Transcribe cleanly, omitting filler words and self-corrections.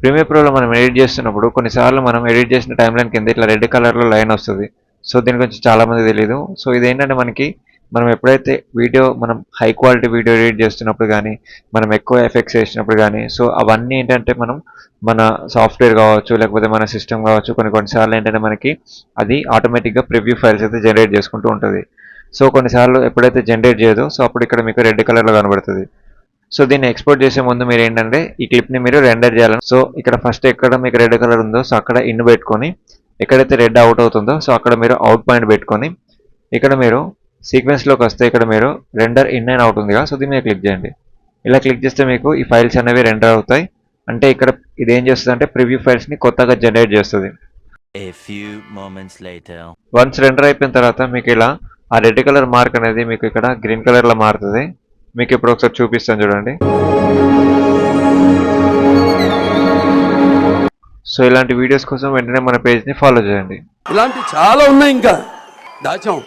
Premier ప్రోలో మనం edit చేస్తున్నప్పుడు కొన్నిసార్లు మనం ఎడిట్ చేసిన టైం లైన్ కింద ఇట్లా రెడ్ కలర్లో లైన్ వస్తుంది. సో దీని గురించి చాలామంది తెలియదు. సో ఇదేంటంటే మనకి మనం ఎప్పుడైతే మనం హై క్వాలిటీ వీడియో ఎడిట్ చేస్తున్నప్పుడు కానీ, మనం ఎక్కువ ఎఫెక్ట్స్ వేసినప్పుడు కానీ, సో అవన్నీ ఏంటంటే మన సాఫ్ట్వేర్ కావచ్చు, లేకపోతే మన సిస్టమ్ కావచ్చు, కొన్నిసార్లు ఏంటంటే మనకి అది ఆటోమేటిక్గా ప్రివ్యూ ఫైల్స్ అయితే జనరేట్ చేసుకుంటూ ఉంటుంది. సో కొన్నిసార్లు ఎప్పుడైతే జనరేట్ చేయదో సో అప్పుడు ఇక్కడ మీకు రెడ్ కలర్లో కనబడుతుంది. సో దీన్ని ఎక్స్పోర్ట్ చేసే ముందు మీరు ఏంటంటే ఈ క్లిప్ని మీరు రెండర్ చేయాలి. సో ఇక్కడ ఫస్ట్ ఎక్కడ మీకు రెడ్ కలర్ ఉందో సో అక్కడ ఇన్ పెట్టుకొని, ఎక్కడైతే రెడ్ అవుట్ అవుతుందో సో అక్కడ మీరు అవుట్ పాయింట్ పెట్టుకొని, ఇక్కడ మీరు సీక్వెన్స్లోకి వస్తే ఇక్కడ మీరు రెండర్ ఇన్ అండ్ అవుట్ ఉంది కదా, సో దీని మీద క్లిక్ చేయండి. ఇలా క్లిక్ చేస్తే మీకు ఈ ఫైల్స్ అనేవి రెండర్ అవుతాయి. అంటే ఇక్కడ ఇది ఏం చేస్తుంది అంటే ప్రివ్యూ ఫైల్స్ని కొత్తగా జనరేట్ చేస్తుంది. వన్స్ రెండర్ అయిపోయిన తర్వాత మీకు ఇలా ఆ రెడ్ కలర్ మార్క్ అనేది మీకు ఇక్కడ గ్రీన్ కలర్లో మారుతుంది. మీకు ఇప్పుడు ఒకసారి చూపిస్తాను చూడండి. సో ఇలాంటి వీడియోస్ కోసం వెంటనే మన పేజ్ని ఫాలో చేయండి. ఇలాంటి చాలా ఉన్నాయి ఇంకా దాచాం.